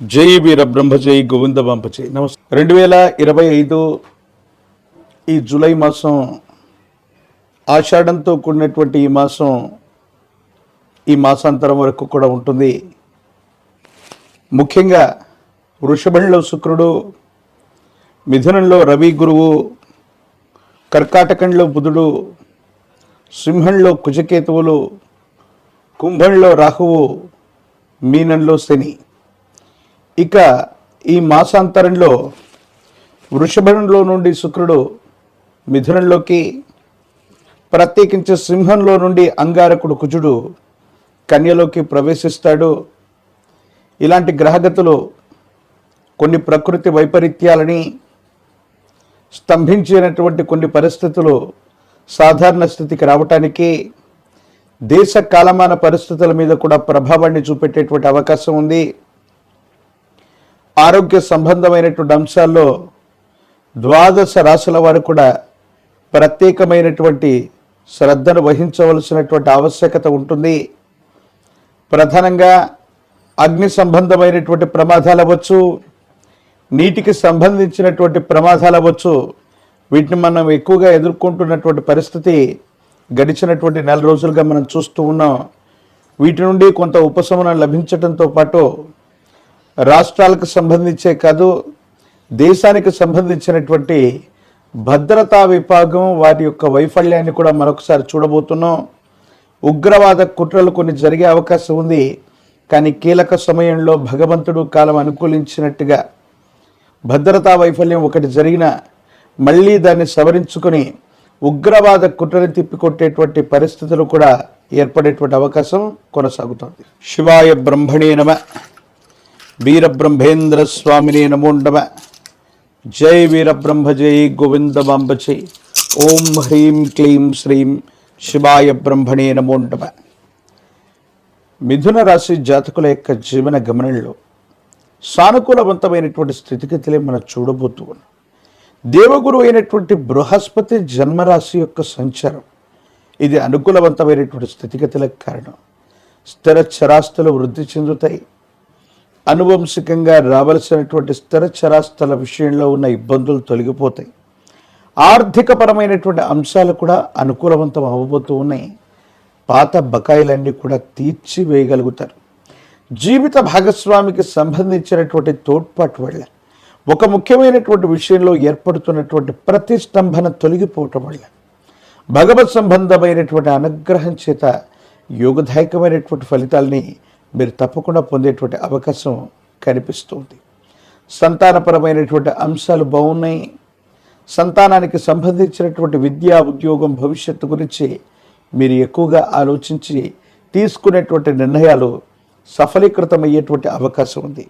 జై వీర బ్రహ్మ జై గోవింద బంప జై. నమస్తే. 2025 ఈ జూలై మాసం ఆషాఢంతో కూడినటువంటి ఈ మాసాంతరం వరకు కూడా ఉంటుంది. ముఖ్యంగా వృషభంలో శుక్రుడు, మిథునంలో రవి గురువు, కర్కాటకంలో బుధుడు, సింహంలో కుజకేతువులు, కుంభంలో రాహువు, మీనంలో శని. ఇక ఈ మాసాంతరంలో వృషభంలో నుండి శుక్రుడు మిథునంలోకి, ప్రత్యేకించి సింహంలో నుండి అంగారకుడు కుజుడు కన్యలోకి ప్రవేశిస్తాడు. ఇలాంటి గ్రహగతులు కొన్ని ప్రకృతి వైపరీత్యాలని స్తంభించినటువంటి కొన్ని పరిస్థితులు సాధారణ స్థితికి రావటానికి, దేశ కాలమాన పరిస్థితుల మీద కూడా ప్రభావాన్ని చూపెట్టేటువంటి అవకాశం ఉంది. ఆరోగ్య సంబంధమైనటువంటి అంశాల్లో 12 రాశుల వారు కూడా ప్రత్యేకమైనటువంటి శ్రద్ధను వహించవలసినటువంటి ఆవశ్యకత ఉంటుంది. ప్రధానంగా అగ్ని సంబంధమైనటువంటి ప్రమాదాలు అవ్వచ్చు, నీటికి సంబంధించినటువంటి ప్రమాదాలు అవ్వచ్చు. వీటిని మనం ఎక్కువగా ఎదుర్కొంటున్నటువంటి పరిస్థితి గడిచినటువంటి 4 రోజులుగా మనం చూస్తూ ఉన్నాం. వీటి నుండి కొంత ఉపశమనం లభించడంతో పాటు రాష్ట్రాలకు సంబంధించే కాదు, దేశానికి సంబంధించినటువంటి భద్రతా విభాగం వారి యొక్క వైఫల్యాన్ని కూడా మరొకసారి చూడబోతున్నాం. ఉగ్రవాద కుట్రలు కొన్ని జరిగే అవకాశం ఉంది. కానీ కీలక సమయంలో భగవంతుడు కాలం అనుకూలించినట్టుగా భద్రతా వైఫల్యం ఒకటి జరిగినా మళ్ళీ దాన్ని సవరించుకొని ఉగ్రవాద కుట్రని తిప్పికొట్టేటువంటి పరిస్థితులు కూడా ఏర్పడేటువంటి అవకాశం కొనసాగుతోంది. శివాయ బ్రహ్మణే నమ, వీరబ్రహ్మేంద్ర స్వామినే నమో నమ. జై వీరబ్రహ్మ జై గోవింద బంప జై. ఓం హ్రీం క్లీం శ్రీం శివాయ బ్రహ్మణే నమో నమ. మిథున రాశి జాతకుల యొక్క జీవన గమనంలో సానుకూలవంతమైనటువంటి స్థితిగతులే మనం చూడబోతూ ఉన్నాం. దేవగురు అయినటువంటి బృహస్పతి జన్మరాశి యొక్క సంచారం ఇది అనుకూలవంతమైనటువంటి స్థితిగతులకు కారణం. స్థిర చరాస్తులు వృద్ధి చెందుతాయి. అనువంశికంగా రావలసినటువంటి స్థిర చరాస్తుల విషయంలో ఉన్న ఇబ్బందులు తొలగిపోతాయి. ఆర్థికపరమైనటువంటి అంశాలు కూడా అనుకూలవంతం అవ్వబోతూ ఉన్నాయి. పాత బకాయిలన్నీ కూడా తీర్చివేయగలుగుతారు. జీవిత భాగస్వామికి సంబంధించినటువంటి తోడ్పాటు వల్ల, ఒక ముఖ్యమైనటువంటి విషయంలో ఏర్పడుతున్నటువంటి ప్రతిష్టంభన తొలగిపోవటం వల్ల, భగవత్ సంబంధమైనటువంటి అనుగ్రహం చేత యోగదాయకమైనటువంటి ఫలితాలని మీరు తప్పకుండా పొందేటువంటి అవకాశం కనిపిస్తుంది. సంతానపరమైనటువంటి అంశాలు బాగున్నాయి. సంతానానికి సంబంధించినటువంటి విద్యా, ఉద్యోగం, భవిష్యత్తు గురించి మీరు ఎక్కువగా ఆలోచించి తీసుకునేటువంటి నిర్ణయాలు సఫలీకృతమయ్యేటువంటి అవకాశం ఉంది.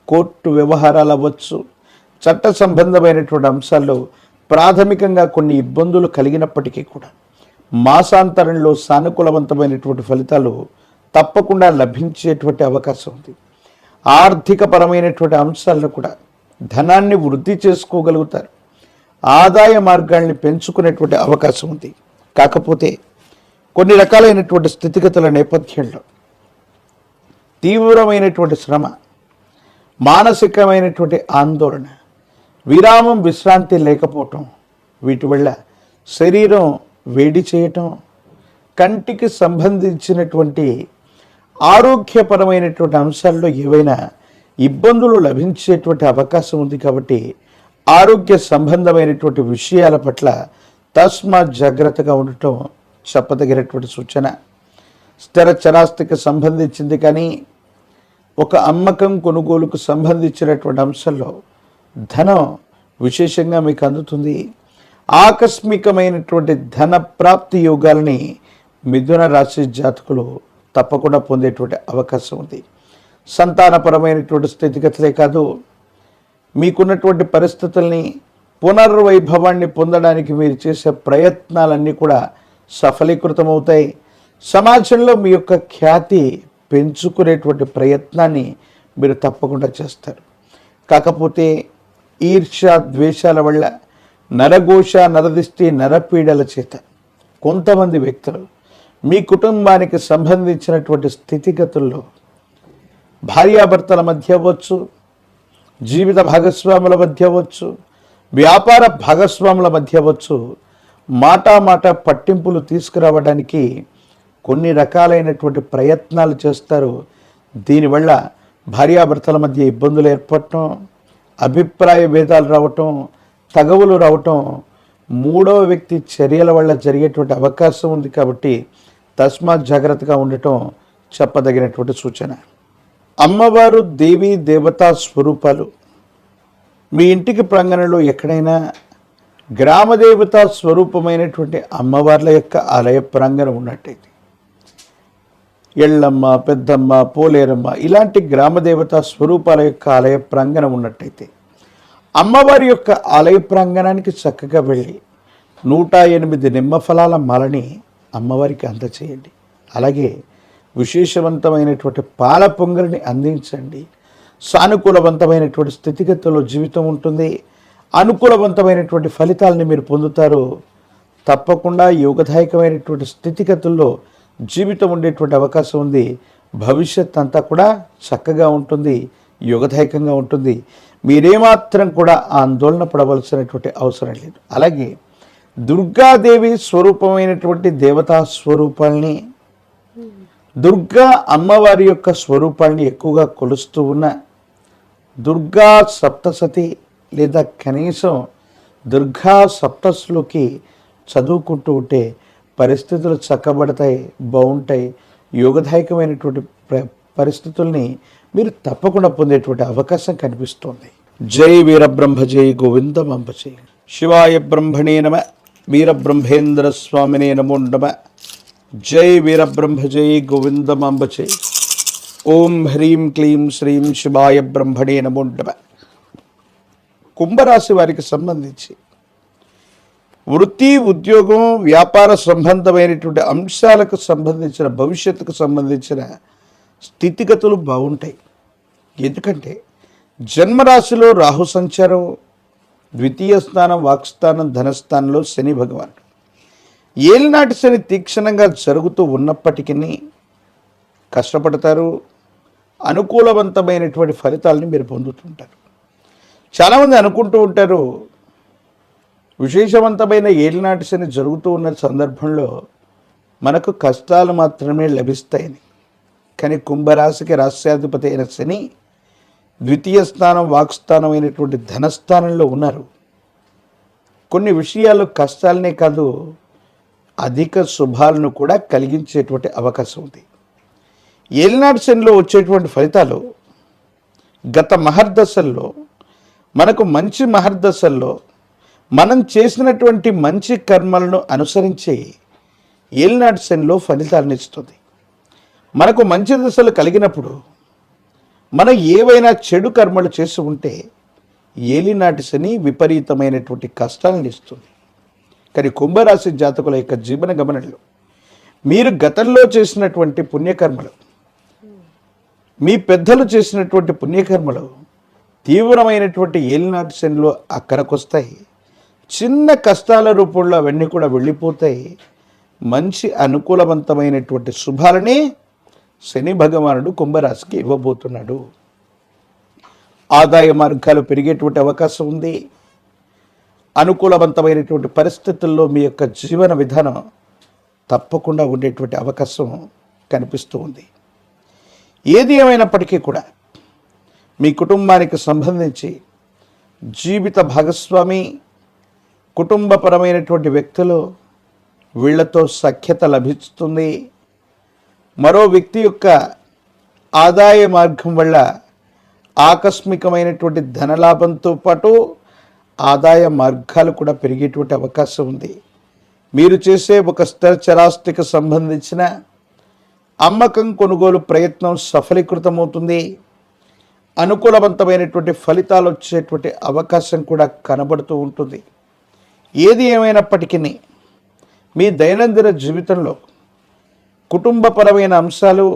కోర్టు వ్యవహారాలు అవ్వచ్చు, చట్ట సంబంధమైనటువంటి అంశాల్లో ప్రాథమికంగా కొన్ని ఇబ్బందులు కలిగినప్పటికీ కూడా మాసాంతరంలో సానుకూలవంతమైనటువంటి ఫలితాలు తప్పకుండా లభించేటువంటి అవకాశం ఉంది. ఆర్థికపరమైనటువంటి అంశాల్లో కూడా ధనాన్ని వృద్ధి చేసుకోగలుగుతారు. ఆదాయ మార్గాల్ని పెంచుకునేటువంటి అవకాశం ఉంది. కాకపోతే కొన్ని రకాలైనటువంటి స్థితిగతుల నేపథ్యంలో తీవ్రమైనటువంటి శ్రమ, మానసికమైనటువంటి ఆందోళన, విరామం, విశ్రాంతి లేకపోవటం, వీటి వల్ల శరీరం వేడి చేయటం, కంటికి సంబంధించినటువంటి ఆరోగ్యపరమైనటువంటి అంశాల్లో ఏవైనా ఇబ్బందులు లభించేటువంటి అవకాశం ఉంది. కాబట్టి ఆరోగ్య సంబంధమైనటువంటి విషయాల పట్ల తస్మాత్ జాగ్రత్తగా ఉండటం చెప్పదగినటువంటి సూచన. స్థిర చరాస్తికి సంబంధించింది కానీ ఒక అమ్మకం, కొనుగోలుకు సంబంధించినటువంటి అంశంలో ధనం విశేషంగా మీకు అందుతుంది. ఆకస్మికమైనటువంటి ధన ప్రాప్తి యోగాలని మిథున రాశి జాతకులు తప్పకుండా పొందేటువంటి అవకాశం ఉంది. సంతానపరమైనటువంటి స్థితిగతులే కాదు, మీకున్నటువంటి పరిస్థితుల్ని, పునర్వైభవాన్ని పొందడానికి మీరు చేసే ప్రయత్నాలన్నీ కూడా సఫలీకృతమవుతాయి. సమాజంలో మీ యొక్క ఖ్యాతి పెంచుకునేటువంటి ప్రయత్నాన్ని మీరు తప్పకుండా చేస్తారు. కాకపోతే ఈర్ష్య, ద్వేషాల వల్ల, నరఘోష, నరదిష్టి, నరపీడల చేత కొంతమంది వ్యక్తులు మీ కుటుంబానికి సంబంధించినటువంటి స్థితిగతుల్లో భార్యాభర్తల మధ్య అవ్వచ్చు, జీవిత భాగస్వాముల మధ్య అవ్వచ్చు, వ్యాపార భాగస్వాముల మధ్య అవ్వచ్చు, మాట పట్టింపులు తీసుకురావడానికి కొన్ని రకాలైనటువంటి ప్రయత్నాలు చేస్తారు. దీనివల్ల భార్యాభర్తల మధ్య ఇబ్బందులు ఏర్పడటం, అభిప్రాయ భేదాలు రావటం, తగవులు రావటం, మూడవ వ్యక్తి చర్యల వల్ల జరిగేటువంటి అవకాశం ఉంది. కాబట్టి తస్మాత్ జాగ్రత్తగా ఉండటం చెప్పదగినటువంటి సూచన. అమ్మవారు దేవీ దేవతా స్వరూపాలు మీ ఇంటికి ప్రాంగణంలో ఎక్కడైనా గ్రామదేవతా స్వరూపమైనటువంటి అమ్మవార్ల యొక్క ఆలయ ప్రాంగణం ఉన్నట్టయితే, ఎళ్ళమ్మ, పెద్దమ్మ, పోలేరమ్మ ఇలాంటి గ్రామదేవతా స్వరూపాల యొక్క ఆలయ ప్రాంగణం ఉన్నట్టయితే అమ్మవారి యొక్క ఆలయ ప్రాంగణానికి చక్కగా వెళ్ళి 108 నిమ్మ ఫలాల మాలని అమ్మవారికి అందచేయండి. అలాగే విశేషవంతమైనటువంటి పాల పొంగలిని అందించండి. సానుకూలవంతమైనటువంటి స్థితిగతుల్లో జీవితం ఉంటుంది. అనుకూలవంతమైనటువంటి ఫలితాలని మీరు పొందుతారు. తప్పకుండా యోగదాయకమైనటువంటి స్థితిగతుల్లో జీవితం ఉండేటువంటి అవకాశం ఉంది. భవిష్యత్ అంతా కూడా చక్కగా ఉంటుంది, యోగదాయకంగా ఉంటుంది. మీరేమాత్రం కూడా ఆందోళన పడవలసినటువంటి అవసరం లేదు. అలాగే దుర్గాదేవి స్వరూపమైనటువంటి దేవతా స్వరూపాల్ని, దుర్గా అమ్మవారి యొక్క స్వరూపాన్ని ఎక్కువగా కొలుస్తూ ఉన్న దుర్గా సప్తసతి లేదా కనీసం దుర్గా సప్తస్లోకి చదువుకుంటూ ఉంటే పరిస్థితులు చక్కబడతాయి, బాగుంటాయి. యోగదాయకమైనటువంటి పరిస్థితుల్ని మీరు తప్పకుండా పొందేటువంటి అవకాశం కనిపిస్తోంది. జై వీరబ్రహ్మ జై గోవిందమాంబ జై. శివాయ బ్రహ్మణే నమ, వీరబ్రహ్మేంద్ర స్వామినే నమో నమ. జై వీరబ్రహ్మ జై గోవిందమాంబ జై. ఓం హ్రీం క్లీం శ్రీం శివాయ బ్రహ్మణే నమో నమ. కుంభరాశి వారికి సంబంధించి వృత్తి, ఉద్యోగం, వ్యాపార సంబంధమైనటువంటి అంశాలకు సంబంధించిన భవిష్యత్తుకు సంబంధించిన స్థితిగతులు బాగుంటాయి. ఎందుకంటే జన్మరాశిలో రాహు సంచారం, ద్వితీయ స్థానం, వాక్స్థానం, ధనస్థానంలో శని భగవానుడు. ఏలినాటి శని తీక్షణంగా జరుగుతూ ఉన్నప్పటికీ కష్టపడతారు. అనుకూలవంతమైనటువంటి ఫలితాలని మీరు పొందుతుంటారు. చాలామంది అనుకుంటూ ఉంటారు, విశేషవంతమైన ఏలినాటి శని జరుగుతూ ఉన్న సందర్భంలో మనకు కష్టాలు మాత్రమే లభిస్తాయని. కానీ కుంభరాశికి రాష్ట్రాధిపతి అయిన శని ద్వితీయ స్థానం, వాక్స్థానం అయినటువంటి ధనస్థానంలో ఉన్నారు. కొన్ని విషయాలు కష్టాలనే కాదు, అధిక శుభాలను కూడా కలిగించేటువంటి అవకాశం ఉంది. ఏలినాటి శనిలో వచ్చేటువంటి ఫలితాలు గత మహర్దశల్లో, మనకు మంచి మహర్దశల్లో మనం చేసినటువంటి మంచి కర్మలను అనుసరించి ఏలినాటి శనిలో ఫలితాలను ఇస్తుంది. మనకు మంచి దశలు కలిగినప్పుడు మనం ఏవైనా చెడు కర్మలు చేసి ఉంటే ఏలినాటి శని విపరీతమైనటువంటి కష్టాలను ఇస్తుంది. కానీ కుంభరాశి జాతకుల యొక్క జీవన గమనంలో మీరు గతంలో చేసినటువంటి పుణ్యకర్మలు, మీ పెద్దలు చేసినటువంటి పుణ్యకర్మలు తీవ్రమైనటువంటి ఏలినాటి శనిలో అక్కడికొస్తాయి. చిన్న కష్టాల రూపంలో అవన్నీ కూడా వెళ్ళిపోతాయి. మంచి అనుకూలవంతమైనటువంటి శుభాలని శని భగవానుడు కుంభరాశికి ఇవ్వబోతున్నాడు. ఆదాయ మార్గాలు పెరిగేటువంటి అవకాశం ఉంది. అనుకూలవంతమైనటువంటి పరిస్థితుల్లో మీ యొక్క జీవన విధానం తప్పకుండా ఉండేటువంటి అవకాశం కనిపిస్తూ ఉంది. ఏది ఏమైనప్పటికీ కూడా మీ కుటుంబానికి సంబంధించి జీవిత భాగస్వామి, కుటుంబపరమైనటువంటి వ్యక్తులు, వీళ్లతో సఖ్యత లభిస్తుంది. మరో వ్యక్తి యొక్క ఆదాయ మార్గం వల్ల ఆకస్మికమైనటువంటి ధనలాభంతో పాటు ఆదాయ మార్గాలు కూడా పెరిగేటువంటి అవకాశం ఉంది. మీరు చేసే ఒక స్థిర చరాస్తికి సంబంధించిన అమ్మకం, కొనుగోలు ప్రయత్నం సఫలీకృతమవుతుంది. అనుకూలవంతమైనటువంటి ఫలితాలు వచ్చేటువంటి అవకాశం కూడా కనబడుతూ ఉంటుంది. ఏది ఏమైనప్పటికీ మీ దైనందిన జీవితంలో కుటుంబపరమైన అంశాలు,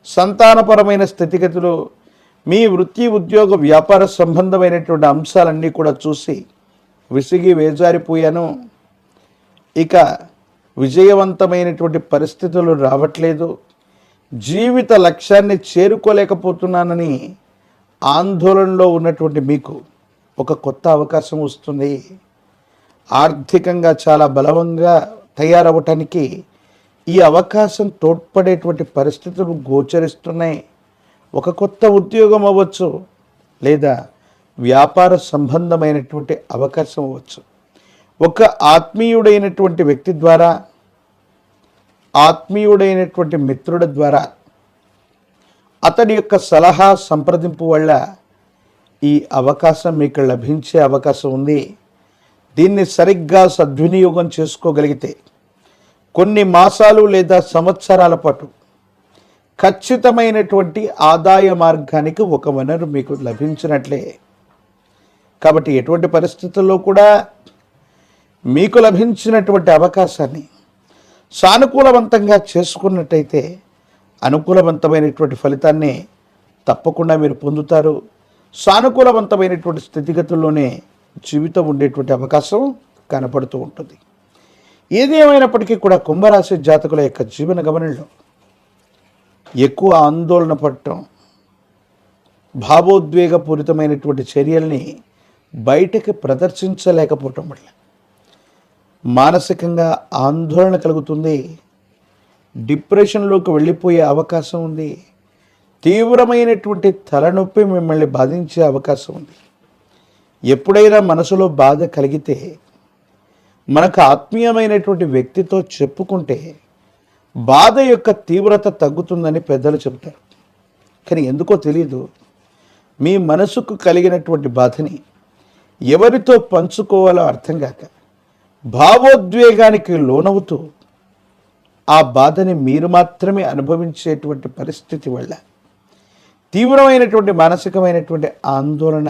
సంతానపరమైన స్థితిగతులు, మీ వృత్తి, ఉద్యోగ, వ్యాపార సంబంధమైనటువంటి అంశాలన్నీ కూడా చూసి విసిగి వేజారిపోయాను, ఇక విజయవంతమైనటువంటి పరిస్థితులు రావట్లేదు, జీవిత లక్ష్యాన్ని చేరుకోలేకపోతున్నానని ఆందోళనలో ఉన్నటువంటి మీకు ఒక కొత్త అవకాశం వస్తుంది. ఆర్థికంగా చాలా బలవంగా తయారవటానికి ఈ అవకాశం తోడ్పడేటువంటి పరిస్థితులు గోచరిస్తున్నాయి. ఒక కొత్త ఉద్యోగం అవ్వచ్చు, లేదా వ్యాపార సంబంధమైనటువంటి అవకాశం అవ్వచ్చు. ఒక ఆత్మీయుడైనటువంటి వ్యక్తి ద్వారా, ఆత్మీయుడైనటువంటి మిత్రుడి ద్వారా, అతడి యొక్క సలహా సంప్రదింపు వల్ల ఈ అవకాశం మీకు లభించే అవకాశం ఉంది. దీన్ని సరిగ్గా సద్వినియోగం చేసుకోగలిగితే కొన్ని మాసాలు లేదా సంవత్సరాల పాటు ఖచ్చితమైనటువంటి ఆదాయ మార్గానికి ఒక వనరు మీకు లభించినట్లే. కాబట్టి ఎటువంటి పరిస్థితుల్లో కూడా మీకు లభించినటువంటి అవకాశాన్ని సానుకూలవంతంగా చేసుకున్నట్టయితే అనుకూలవంతమైనటువంటి ఫలితాన్ని తప్పకుండా మీరు పొందుతారు. సానుకూలవంతమైనటువంటి స్థితిగతుల్లోనే జీవితం ఉండేటువంటి అవకాశం కనపడుతూ ఉంటుంది. ఏది ఏమైనప్పటికీ కూడా కుంభరాశి జాతకుల యొక్క జీవన గమనంలో ఎక్కువ ఆందోళన పడటం, భావోద్వేగపూరితమైనటువంటి చర్యల్ని బయటకి ప్రదర్శించలేకపోవటం వల్ల మానసికంగా ఆందోళన కలుగుతుంది. డిప్రెషన్లోకి వెళ్ళిపోయే అవకాశం ఉంది. తీవ్రమైనటువంటి తలనొప్పి మిమ్మల్ని బాధించే అవకాశం ఉంది. ఎప్పుడైనా మనసులో బాధ కలిగితే మనకు ఆత్మీయమైనటువంటి వ్యక్తితో చెప్పుకుంటే బాధ యొక్క తీవ్రత తగ్గుతుందని పెద్దలు చెబుతారు. కానీ ఎందుకో తెలియదు, మీ మనసుకు కలిగినటువంటి బాధని ఎవరితో పంచుకోవాలో అర్థం కాక భావోద్వేగానికి లోనవుతూ ఆ బాధని మీరు మాత్రమే అనుభవించేటువంటి పరిస్థితి వల్ల తీవ్రమైనటువంటి మానసికమైనటువంటి ఆందోళన,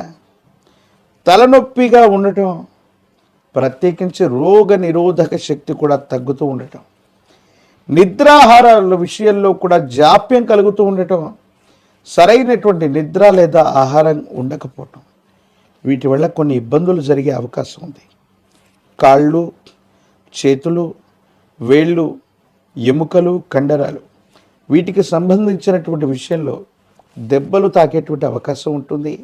తలనొప్పిగా ఉండటం, ప్రత్యేకించి రోగ నిరోధక శక్తి కూడా తగ్గుతూ ఉండటం, నిద్రాహారాల విషయంలో కూడా జాప్యం కలుగుతూ ఉండటం, సరైనటువంటి నిద్ర లేదా ఆహారం ఉండకపోవటం, వీటి వల్ల కొన్ని ఇబ్బందులు జరిగే అవకాశం ఉంది. కాళ్ళు, చేతులు, వేళ్ళు, ఎముకలు, కండరాలు వీటికి సంబంధించినటువంటి విషయంలో దెబ్బలు తాకేటువంటి అవకాశం ఉంటుంది.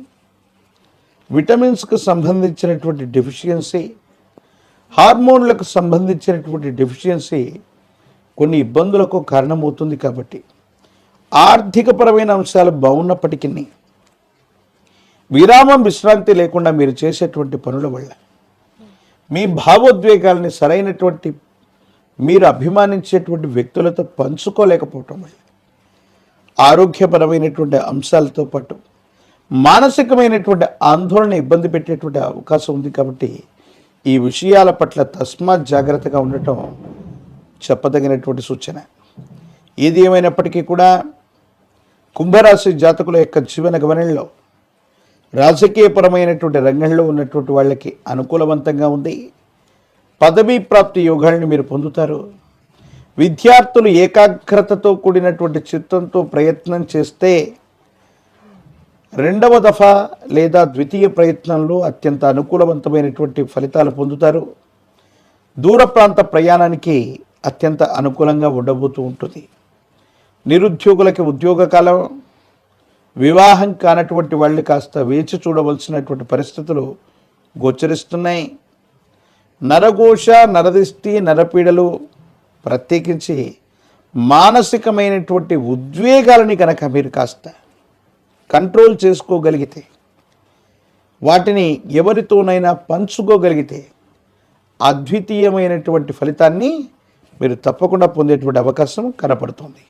విటమిన్స్కు సంబంధించినటువంటి డెఫిషియన్సీ, హార్మోన్లకు సంబంధించినటువంటి డెఫిషియన్సీ కొన్ని ఇబ్బందులకు కారణమవుతుంది. కాబట్టి ఆర్థికపరమైన అంశాలు బాగున్నప్పటికీ విరామం, విశ్రాంతి లేకుండా మీరు చేసేటువంటి పనుల వల్ల మీ భావోద్వేగాల్ని సరైనటువంటి మీరు అభిమానించేటువంటి వ్యక్తులతో పంచుకోలేకపోవటం వల్ల ఆరోగ్యపరమైనటువంటి అంశాలతో పాటు మానసికమైనటువంటి ఆందోళన ఇబ్బంది పెట్టేటువంటి అవకాశం ఉంది. కాబట్టి ఈ విషయాల పట్ల తస్మాత్ జాగ్రత్తగా ఉండటం చెప్పదగినటువంటి సూచన. ఏది ఏమైనప్పటికీ కూడా కుంభరాశి జాతకుల యొక్క జీవన గమనంలో రాజకీయపరమైనటువంటి రంగంలో ఉన్నటువంటి వాళ్ళకి అనుకూలవంతంగా ఉంది. పదవీ ప్రాప్తి యోగాలను మీరు పొందుతారు. విద్యార్థులు ఏకాగ్రతతో కూడినటువంటి చిత్తంతో ప్రయత్నం చేస్తే రెండవ దఫా లేదా ద్వితీయ ప్రయత్నంలో అత్యంత అనుకూలవంతమైనటువంటి ఫలితాలు పొందుతారు. దూర ప్రాంత ప్రయాణానికి అత్యంత అనుకూలంగా ఉండబోతూ ఉంటుంది. నిరుద్యోగులకి ఉద్యోగ కాలం, వివాహం కానటువంటి వాళ్ళు కాస్త వేచి చూడవలసినటువంటి పరిస్థితులు గోచరిస్తున్నాయి. నరఘోష, నరదిష్టి, నరపీడలు, ప్రత్యేకించి మానసికమైనటువంటి ఉద్వేగాలని కనుక మీరు కాస్త కంట్రోల్ చేసుకోగలిగితే, వాటిని ఎవరితోనైనా పంచుకోగలిగితే అద్వితీయమైనటువంటి ఫలితాన్ని మీరు తప్పకుండా పొందేటువంటి అవకాశం కనపడుతుంది.